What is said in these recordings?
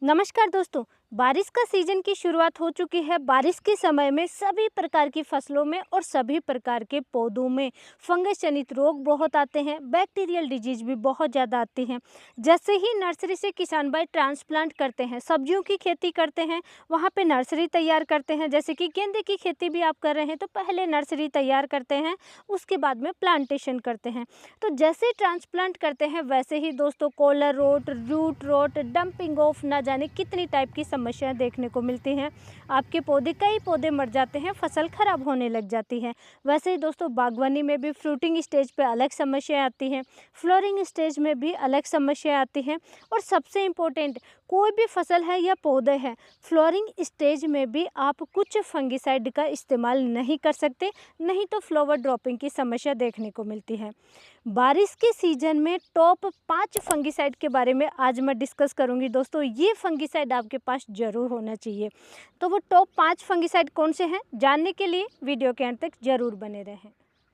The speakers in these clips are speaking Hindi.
नमस्कार दोस्तों। बारिश का सीजन की शुरुआत हो चुकी है। बारिश के समय में सभी प्रकार की फसलों में और सभी प्रकार के पौधों में फंगस जनित रोग बहुत आते हैं। बैक्टीरियल डिजीज भी बहुत ज़्यादा आती हैं। जैसे ही नर्सरी से किसान भाई ट्रांसप्लांट करते हैं, सब्जियों की खेती करते हैं, वहाँ पे नर्सरी तैयार करते हैं। जैसे कि गेंदे की खेती भी आप कर रहे हैं तो पहले नर्सरी तैयार करते हैं, उसके बाद में प्लांटेशन करते हैं। तो जैसे ही ट्रांसप्लांट करते हैं वैसे ही दोस्तों collar rot, root rot, damping off, ना जाने कितनी टाइप की समस्याएं देखने को मिलती हैं। आपके कई पौधे मर जाते हैं, फसल खराब होने लग जाती है। वैसे ही दोस्तों बागवानी में भी फ्रूटिंग स्टेज पे अलग समस्याएं आती हैं, फ्लोरिंग स्टेज में भी अलग समस्याएं आती हैं। और सबसे इम्पोर्टेंट, कोई भी फसल है या पौधे हैं, फ्लोरिंग स्टेज में भी आप कुछ फंगिसाइड का इस्तेमाल नहीं कर सकते, नहीं तो फ्लावर ड्रॉपिंग की समस्या देखने को मिलती है। बारिश के सीजन में टॉप 5 फंगिसाइड के बारे में आज मैं डिस्कस करूंगी दोस्तों। ये फंगिसाइड आपके पास जरूर होना चाहिए। तो वो टॉप 5 फंगिसाइड कौन से हैं, जानने के लिए वीडियो के अंत तक जरूर बने रहें।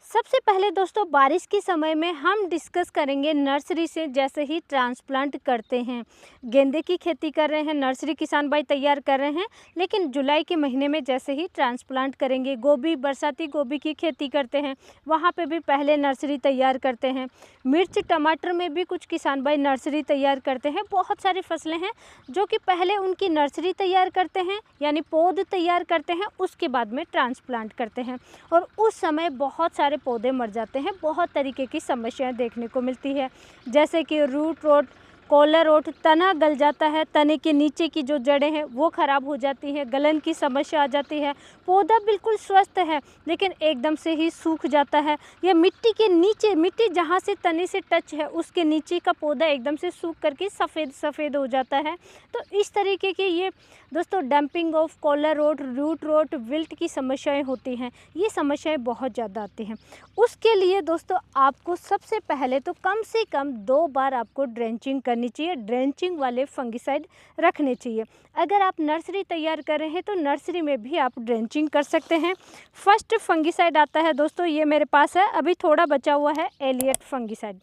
सबसे पहले दोस्तों बारिश के समय में हम डिस्कस करेंगे नर्सरी से जैसे ही ट्रांसप्लांट करते हैं। गेंदे की खेती कर रहे हैं, नर्सरी किसान भाई तैयार कर रहे हैं, लेकिन जुलाई के महीने में जैसे ही ट्रांसप्लांट करेंगे, गोभी, बरसाती गोभी की खेती करते हैं, वहाँ पे भी पहले नर्सरी तैयार करते हैं। मिर्च, टमाटर में भी कुछ किसान भाई नर्सरी तैयार करते हैं। बहुत सारी फसलें हैं जो कि पहले उनकी नर्सरी तैयार करते हैं, यानी पौध तैयार करते हैं, उसके बाद में ट्रांसप्लांट करते हैं। और उस समय बहुत सारे पौधे मर जाते हैं, बहुत तरीके की समस्याएं देखने को मिलती है। जैसे कि रूट रोट, कॉलर रोट, तना गल जाता है, तने के नीचे की जो जड़ें हैं वो खराब हो जाती है, गलन की समस्या आ जाती है। पौधा बिल्कुल स्वस्थ है लेकिन एकदम से ही सूख जाता है, या मिट्टी के नीचे, मिट्टी जहाँ से तने से टच है उसके नीचे का पौधा एकदम से सूख करके सफ़ेद सफ़ेद हो जाता है। तो इस तरीके के ये दोस्तों damping off, collar rot, root rot, wilt की समस्याएं होती हैं। ये समस्याएं बहुत ज़्यादा आती हैं। उसके लिए दोस्तों आपको सबसे पहले तो कम से कम 2 बार आपको ड्रेंचिंग करनी चाहिए। ड्रेंचिंग वाले फंगिसाइड रखने चाहिए। अगर आप नर्सरी तैयार कर रहे हैं तो नर्सरी में भी आप ड्रेंचिंग कर सकते हैं। फर्स्ट फंगिसाइड आता है दोस्तों, ये मेरे पास है, अभी थोड़ा बचा हुआ है, एलियट फंगिसाइड।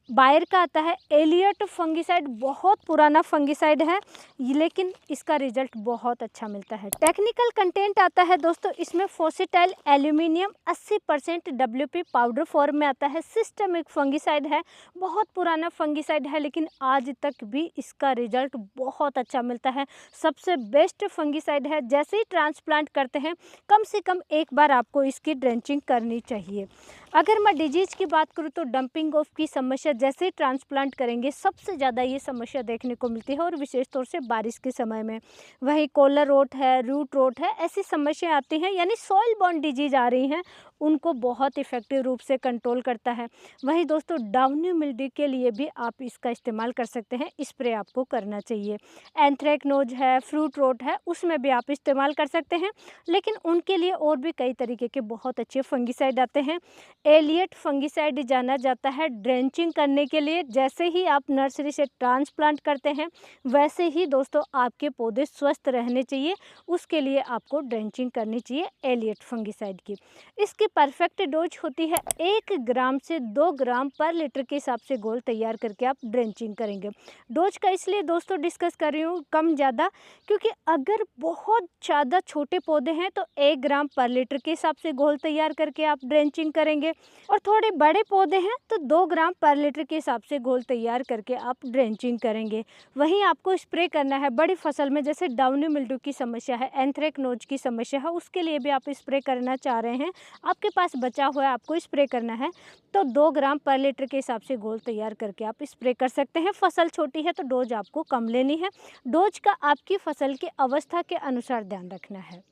बायर का आता है एलियट फंगिसाइड। बहुत पुराना फंगिसाइड है लेकिन इसका रिजल्ट बहुत अच्छा मिलता है। टेक्निकल कंटेंट आता है दोस्तों इसमें फोसिटाइल एल्यूमिनियम 80% WP पाउडर फॉर्म में आता है। सिस्टमिक फंगिसाइड है, बहुत पुराना फंगिसाइड है लेकिन आज तक भी इसका रिजल्ट बहुत अच्छा मिलता है। सबसे बेस्ट फंगिसाइड है। जैसे ही ट्रांसप्लांट करते हैं कम से कम एक बार आपको इसकी ड्रेंचिंग करनी चाहिए। अगर मैं डिजीज की बात करूँ तो डंपिंग ऑफ की समस्या जैसे ही ट्रांसप्लांट करेंगे सबसे ज़्यादा ये समस्या देखने को मिलती है, और विशेष तौर से बारिश के समय में। वही कॉलर रोट है, रूट रोट है, ऐसी समस्याएं आती हैं, यानी सॉइल बॉर्न डिजीज आ रही हैं, उनको बहुत इफेक्टिव रूप से कंट्रोल करता है। वही दोस्तों डाउनी मिल्ड्यू के लिए भी आप इसका इस्तेमाल कर सकते हैं, स्प्रे आपको करना चाहिए। एंथ्रेक्नोज है, फ्रूट रोट है, उसमें भी आप इस्तेमाल कर सकते हैं, लेकिन उनके लिए और भी कई तरीके के बहुत अच्छे फंगिसाइड आते हैं। एलियट फंगिसाइड जाना जाता है ड्रेंचिंग करने के लिए। जैसे ही आप नर्सरी से ट्रांसप्लांट करते हैं वैसे ही दोस्तों आपके पौधे स्वस्थ रहने चाहिए, उसके लिए आपको ड्रेंचिंग करनी चाहिए एलियट फंगिसाइड की। इसकी परफेक्ट डोज होती है 1 ग्राम से 2 ग्राम पर लीटर के हिसाब से घोल तैयार करके आप ड्रेंचिंग करेंगे। डोज का इसलिए दोस्तों डिस्कस कर रही हूँ कम ज़्यादा, क्योंकि अगर बहुत ज़्यादा छोटे पौधे हैं तो 1 ग्राम पर लीटर के हिसाब से घोल तैयार करके आप ड्रेंचिंग करेंगे, और थोड़े बड़े पौधे हैं तो 2 ग्राम पर लीटर के हिसाब से घोल तैयार करके आप ड्रेंचिंग करेंगे। वहीं आपको स्प्रे करना है बड़ी फसल में, जैसे डाउनी मिल्ड्यू की समस्या है, एंथ्रेक्नोज की समस्या है, उसके लिए भी आप स्प्रे करना चाह रहे हैं, आपके पास बचा हुआ है, आपको स्प्रे करना है, तो 2 ग्राम पर लीटर के हिसाब से घोल तैयार करके आप स्प्रे कर सकते हैं। फसल छोटी है तो डोज आपको कम लेनी है। डोज का आपकी फसल की अवस्था के अनुसार ध्यान रखना है।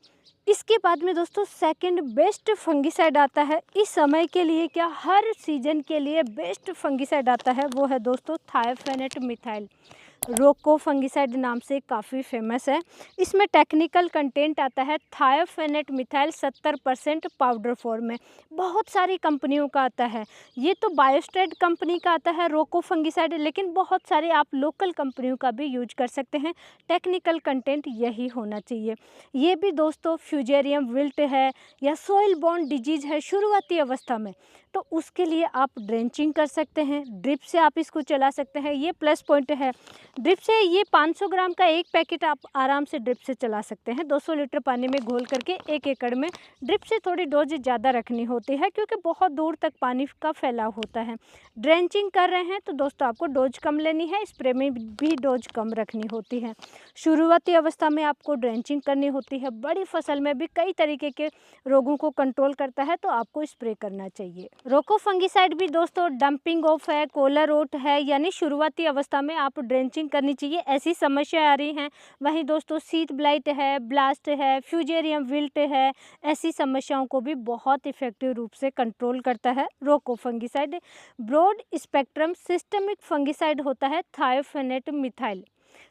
इसके बाद में दोस्तों सेकंड बेस्ट फंगिसाइड आता है इस समय के लिए, क्या हर सीजन के लिए बेस्ट फंगिसाइड आता है, वो है दोस्तों थायोफेनेट मिथाइल। रोको फंगिसाइड नाम से काफ़ी फेमस है। इसमें टेक्निकल कंटेंट आता है थायोफेनेट मिथाइल 70% पाउडर फॉर्म में। बहुत सारी कंपनियों का आता है, ये तो बायोस्टेड कंपनी का आता है रोको फंगिसाइड, लेकिन बहुत सारे आप लोकल कंपनियों का भी यूज कर सकते हैं। टेक्निकल कंटेंट यही होना चाहिए। ये भी दोस्तों फ्यूजेरियम विल्ट है या सॉइल बॉर्न डिजीज है शुरुआती अवस्था में, तो उसके लिए आप ड्रेंचिंग कर सकते हैं, ड्रिप से आप इसको चला सकते हैं, ये प्लस पॉइंट है। ड्रिप से ये 500 ग्राम का एक पैकेट आप आराम से ड्रिप से चला सकते हैं, 200 लीटर पानी में घोल करके 1 एकड़ में। ड्रिप से थोड़ी डोज ज़्यादा रखनी होती है क्योंकि बहुत दूर तक पानी का फैलाव होता है। ड्रेंचिंग कर रहे हैं तो दोस्तों आपको डोज कम लेनी है, स्प्रे में भी डोज कम रखनी होती है। शुरुआती अवस्था में आपको ड्रेंचिंग करनी होती है। बड़ी फसल में भी कई तरीके के रोगों को कंट्रोल करता है तो आपको स्प्रे करना चाहिए। रोको फंगिसाइड भी दोस्तों डंपिंग ऑफ है, कोला रोट है, यानी शुरुआती अवस्था में आप ड्रेंचिंग करनी चाहिए, ऐसी समस्या आ रही हैं। वहीं दोस्तों सीड ब्लाइट है, ब्लास्ट है, फ्यूजेरियम विल्ट है, ऐसी समस्याओं को भी बहुत इफेक्टिव रूप से कंट्रोल करता है Roko fungicide. Broad spectrum systemic fungicide होता है थायोफेनेट मिथाइल,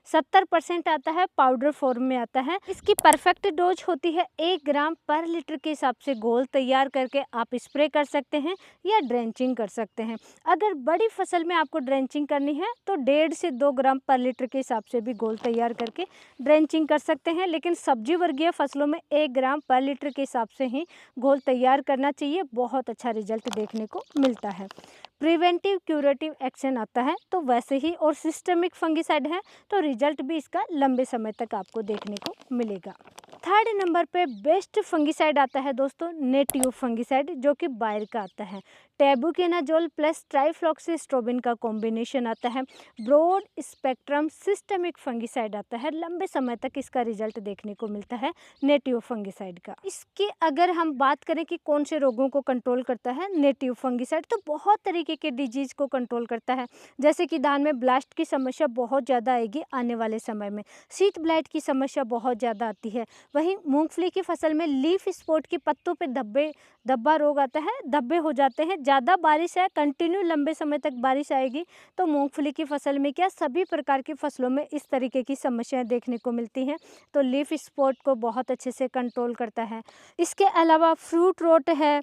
70% आता है, पाउडर फॉर्म में आता है। इसकी परफेक्ट डोज होती है 1 ग्राम पर लीटर के हिसाब से घोल तैयार करके आप स्प्रे कर सकते हैं या ड्रेंचिंग कर सकते हैं। अगर बड़ी फसल में आपको ड्रेंचिंग करनी है तो 1.5 से 2 ग्राम पर लीटर के हिसाब से भी घोल तैयार करके ड्रेंचिंग कर सकते हैं, लेकिन सब्जी वर्गीय फसलों में 1 ग्राम पर लीटर के हिसाब से ही घोल तैयार करना चाहिए, बहुत अच्छा रिजल्ट देखने को मिलता है। प्रिवेंटिव क्यूरेटिव एक्शन आता है तो वैसे ही, और सिस्टमिक फंगिसाइड है तो रिजल्ट भी इसका लंबे समय तक आपको देखने को मिलेगा। थर्ड नंबर पे बेस्ट फंगिसाइड आता है दोस्तों नेटिव फंगिसाइड, जो कि बायर का आता है। टेबुकेनाजोल प्लस ट्राइफ्लॉक्सीस्ट्रोबिन का कॉम्बिनेशन आता है। ब्रॉड स्पेक्ट्रम सिस्टमिक फंगिसाइड आता है, लंबे समय तक इसका रिजल्ट देखने को मिलता है नेटिव फंगिसाइड का। इसकी अगर हम बात करें कि कौन से रोगों को कंट्रोल करता है नेटिव फंगिसाइड, तो बहुत तरीके के डिजीज को कंट्रोल करता है। जैसे कि धान में ब्लास्ट की समस्या बहुत ज़्यादा आएगी आने वाले समय में, सीड ब्लाइट की समस्या बहुत ज़्यादा आती है। वहीं मूंगफली की फसल में लीफ स्पॉट की पत्तों पे धब्बा रोग आता है, धब्बे हो जाते हैं। ज़्यादा बारिश है, कंटिन्यू लंबे समय तक बारिश आएगी तो मूंगफली की फसल में क्या, सभी प्रकार की फसलों में इस तरीके की समस्याएं देखने को मिलती हैं। तो लीफ स्पॉट को बहुत अच्छे से कंट्रोल करता है। इसके अलावा फ्रूट रोट है,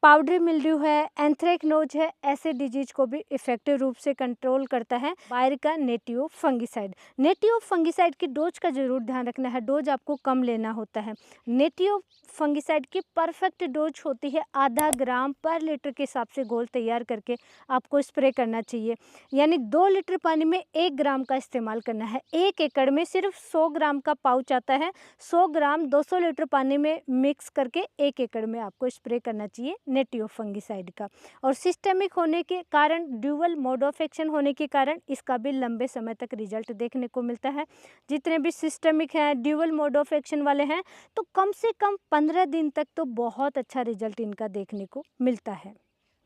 पाउडरी मिल्ड्यू है, एंथ्रेक्नोज है, ऐसे डिजीज को भी इफेक्टिव रूप से कंट्रोल करता है बायर का नेटिव फंगिसाइड। नेटिव फंगिसाइड की डोज का जरूर ध्यान रखना है, डोज आपको कम लेना होता है। नेटिव फंगिसाइड की परफेक्ट डोज होती है आधा ग्राम पर लीटर के हिसाब से घोल तैयार करके आपको स्प्रे करना चाहिए, यानी 2 लीटर पानी में 1 ग्राम का इस्तेमाल करना है। 1 एकड़ में सिर्फ 100 ग्राम का पाउच आता है, 100 ग्राम 200 लीटर पानी में मिक्स करके 1 एकड़ में आपको स्प्रे करना चाहिए नेटिव फंगिसाइड का। और सिस्टमिक होने के कारण, ड्यूअल मोड ऑफ एक्शन होने के कारण इसका भी लंबे समय तक रिजल्ट देखने को मिलता है। जितने भी सिस्टमिक हैं, ड्यूअल मोड ऑफ एक्शन वाले हैं, तो कम से कम 15 दिन तक तो बहुत अच्छा रिजल्ट इनका देखने को मिलता है।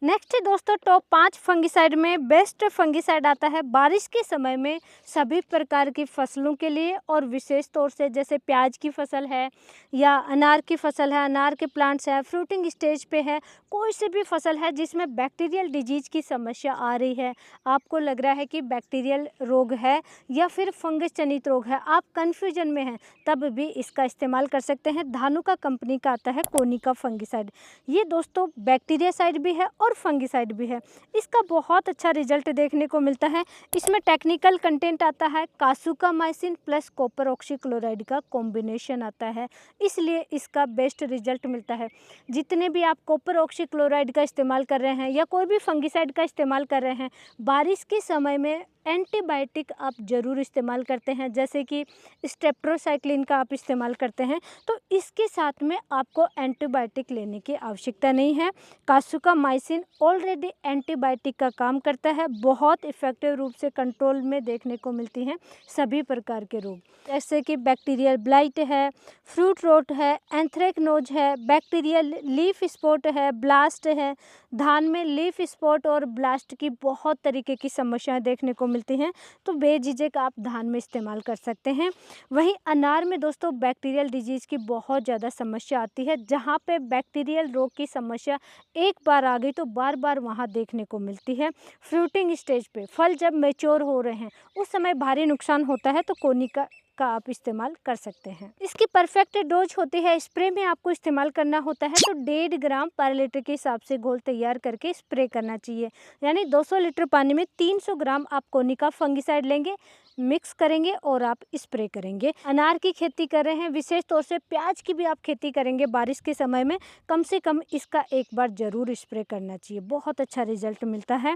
नेक्स्ट है दोस्तों टॉप 5 फंगिसाइड में बेस्ट फंगिसाइड आता है बारिश के समय में सभी प्रकार की फसलों के लिए, और विशेष तौर से जैसे प्याज की फसल है या अनार की फसल है, अनार के प्लांट्स है, फ्रूटिंग स्टेज पे है, कोई सी भी फसल है जिसमें बैक्टीरियल डिजीज की समस्या आ रही है, आपको लग रहा है कि बैक्टीरियल रोग है या फिर फंगस जनित रोग है, आप कन्फ्यूजन में हैं, तब भी इसका इस्तेमाल कर सकते हैं। धानुका कंपनी का आता है कोनिका फंगिसाइड। ये दोस्तों बैक्टीरिया साइड भी है और फंगिसाइड भी है, इसका बहुत अच्छा रिजल्ट देखने को मिलता है। इसमें टेक्निकल कंटेंट आता है कासुकामाइसिन प्लस कॉपर ऑक्सीक्लोराइड का कॉम्बिनेशन आता है, इसलिए इसका बेस्ट रिजल्ट मिलता है। जितने भी आप कॉपर ऑक्सीक्लोराइड का इस्तेमाल कर रहे हैं या कोई भी फंगिसाइड का इस्तेमाल कर रहे हैं, बारिश के समय में एंटीबायोटिक आप ज़रूर इस्तेमाल करते हैं, जैसे कि स्टेप्ट्रोसाइक्लिन का आप इस्तेमाल करते हैं, तो इसके साथ में आपको एंटीबायोटिक लेने की आवश्यकता नहीं है। कासुकामाइसिन ऑलरेडी एंटीबायोटिक का काम करता है, बहुत इफेक्टिव रूप से कंट्रोल में देखने को मिलती हैं सभी प्रकार के रोग, जैसे कि बैक्टीरियल ब्लाइट है, फ्रूट रोट है, एंथ्रेक्नोज है, बैक्टीरियल लीफ स्पॉट है, ब्लास्ट है। धान में लीफ स्पॉट और ब्लास्ट की बहुत तरीके की समस्याएं देखने को मिलती हैं, तो बेझिझक आप धान में इस्तेमाल कर सकते हैं। वहीं अनार में दोस्तों बैक्टीरियल डिजीज़ की बहुत ज़्यादा समस्या आती है, जहां पे बैक्टीरियल रोग की समस्या एक बार आ गई तो बार बार वहां देखने को मिलती है। फ्रूटिंग स्टेज पे फल जब मैच्योर हो रहे हैं उस समय भारी नुकसान होता है, तो कोनिका का आप इस्तेमाल कर सकते हैं। इसकी परफेक्ट डोज होती है, स्प्रे में आपको इस्तेमाल करना होता है तो 1.5 ग्राम पर लीटर के हिसाब से घोल तैयार करके स्प्रे करना चाहिए। यानी 200 लीटर पानी में 300 ग्राम आप कोनिका फंगिसाइड लेंगे, मिक्स करेंगे और आप स्प्रे करेंगे। अनार की खेती कर रहे हैं, विशेष तौर से प्याज की भी आप खेती करेंगे बारिश के समय में, कम से कम इसका एक बार ज़रूर स्प्रे करना चाहिए, बहुत अच्छा रिजल्ट मिलता है।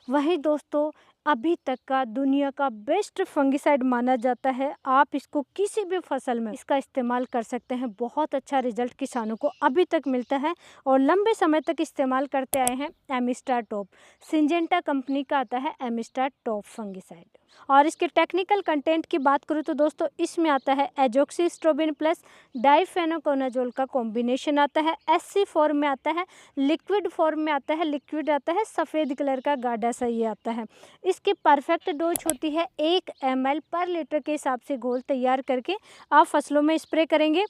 वहीं दोस्तों अभी तक का दुनिया का बेस्ट फंगिसाइड माना जाता है। आप इसको किसी भी फसल में इसका इस्तेमाल कर सकते हैं, बहुत अच्छा रिजल्ट किसानों को अभी तक मिलता है और लंबे समय तक इस्तेमाल करते आए हैं। एमिस्टा टॉप सिंजेंटा कंपनी का आता है एमिस्टा टॉप फंगिसाइड। और इसके टेक्निकल कंटेंट की बात करूँ तो दोस्तों इसमें आता है एजोक्सिस्ट्रोबिन प्लस डाइफेनोकोनाजोल का कॉम्बिनेशन आता है, एससी फॉर्म में आता है, लिक्विड फॉर्म में आता है, लिक्विड आता है सफ़ेद कलर का गाढ़ा सा ये आता है। इसकी परफेक्ट डोज होती है 1 ml पर लीटर के हिसाब से घोल तैयार करके आप फसलों में स्प्रे करेंगे।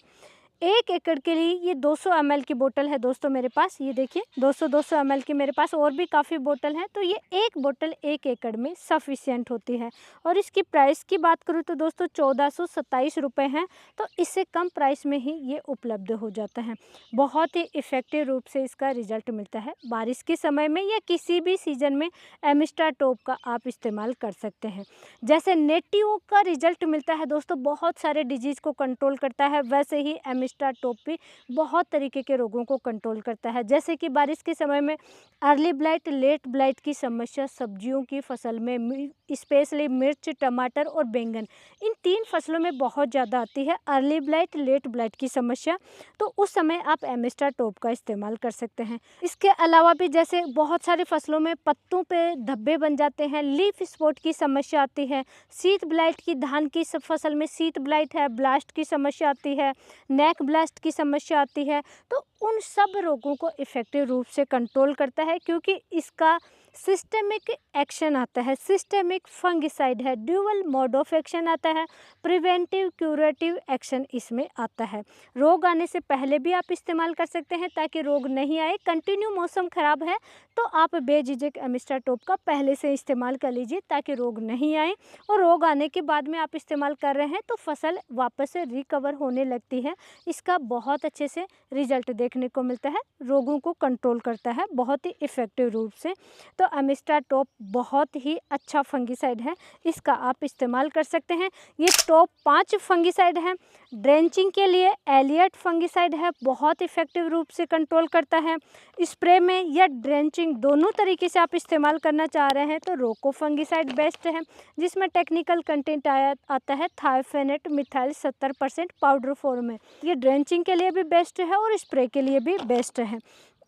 1 एकड़ के लिए ये 200 ml की बोतल है दोस्तों मेरे पास, ये देखिए 200 ml की मेरे पास और भी काफ़ी बोतल हैं, तो ये एक बोतल 1 एकड़ में सफिशिएंट होती है। और इसकी प्राइस की बात करूँ तो दोस्तों 1427 रुपये हैं, तो इससे कम प्राइस में ही ये उपलब्ध हो जाता है। बहुत ही इफ़ेक्टिव रूप से इसका रिजल्ट मिलता है। बारिश के समय में या किसी भी सीज़न में एमिस्टा टॉप का आप इस्तेमाल कर सकते हैं। जैसे नेटिव का रिजल्ट मिलता है दोस्तों, बहुत सारे डिजीज़ को कंट्रोल करता है, वैसे ही एमिस्टा टॉप भी बहुत तरीके के रोगों को कंट्रोल करता है। जैसे कि बारिश के समय में अर्ली ब्लाइट, लेट ब्लाइट की समस्या सब्जियों की फसल में स्पेशली मिर्च, टमाटर और बैंगन, इन 3 फसलों में बहुत ज़्यादा आती है अर्ली ब्लाइट, लेट ब्लाइट की समस्या, तो उस समय आप एमिस्टा टॉप का इस्तेमाल कर सकते हैं। इसके अलावा भी जैसे बहुत सारी फसलों में पत्तों पे धब्बे बन जाते हैं, लीफ स्पॉट की समस्या आती है, शीत ब्लाइट की, धान की फसल में शीत ब्लाइट है, ब्लास्ट की समस्या आती है, नेक ब्लास्ट की समस्या आती है, तो उन सब रोगों को इफ़ेक्टिव रूप से कंट्रोल करता है, क्योंकि इसका सिस्टेमिक एक्शन आता है, सिस्टेमिक फंगिसाइड है, ड्यूअल मोड ऑफ एक्शन आता है, प्रिवेंटिव क्यूरेटिव एक्शन इसमें आता है। रोग आने से पहले भी आप इस्तेमाल कर सकते हैं ताकि रोग नहीं आए। कंटिन्यू मौसम ख़राब है तो आप बेझिझक एमिस्टा टॉप का पहले से इस्तेमाल कर लीजिए ताकि रोग नहीं आए, और रोग आने के बाद में आप इस्तेमाल कर रहे हैं तो फसल वापस से रिकवर होने लगती है। इसका बहुत अच्छे से रिजल्ट देखने को मिलता है, रोगों को कंट्रोल करता है बहुत ही इफ़ेक्टिव रूप से। तो एमिस्टा टॉप बहुत ही अच्छा फंगिसाइड है, इसका आप इस्तेमाल कर सकते हैं। ये टॉप 5 फंगिसाइड है। ड्रेंचिंग के लिए एलियट फंगिसाइड है, बहुत इफ़ेक्टिव रूप से कंट्रोल करता है। स्प्रे में या ड्रेंचिंग दोनों तरीके से आप इस्तेमाल करना चाह रहे हैं तो रोको फंगिसाइड बेस्ट है, जिसमें टेक्निकल कंटेंट आता है थायोफेनेट मिथाइल 70% पाउडर फॉर्म में। ये ड्रेंचिंग के लिए भी बेस्ट है और स्प्रे के लिए भी बेस्ट है।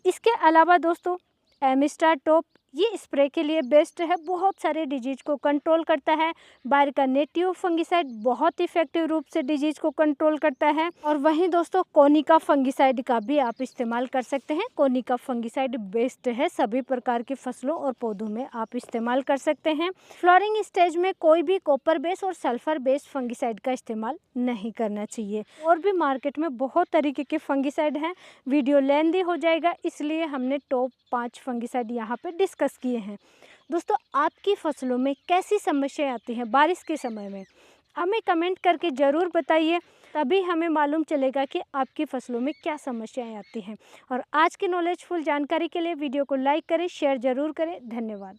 इसके अलावा दोस्तों एमिस्टा टॉप ये स्प्रे के लिए बेस्ट है, बहुत सारे डिजीज को कंट्रोल करता है। बाहर का नेटिव फंगिसाइड बहुत इफेक्टिव रूप से डिजीज को कंट्रोल करता है। और वहीं दोस्तों कोनिका फंगिसाइड का भी आप इस्तेमाल कर सकते हैं। कोनिका फंगिसाइड बेस्ट है, सभी प्रकार की फसलों और पौधों में आप इस्तेमाल कर सकते हैं। फ्लोरिंग स्टेज में कोई भी कॉपर बेस और सल्फर बेस फंगिसाइड का इस्तेमाल नहीं करना चाहिए। और भी मार्केट में बहुत तरीके के फंगिसाइड हैं, वीडियो लेंथी हो जाएगा, इसलिए हमने टॉप 5 फंगिसाइड यहाँ पे डिस्कस किए हैं। दोस्तों आपकी फसलों में कैसी समस्याएं आती हैं बारिश के समय में, हमें कमेंट करके ज़रूर बताइए, तभी हमें मालूम चलेगा कि आपकी फसलों में क्या समस्याएं आती हैं। और आज की नॉलेजफुल जानकारी के लिए वीडियो को लाइक करें, शेयर ज़रूर करें। धन्यवाद।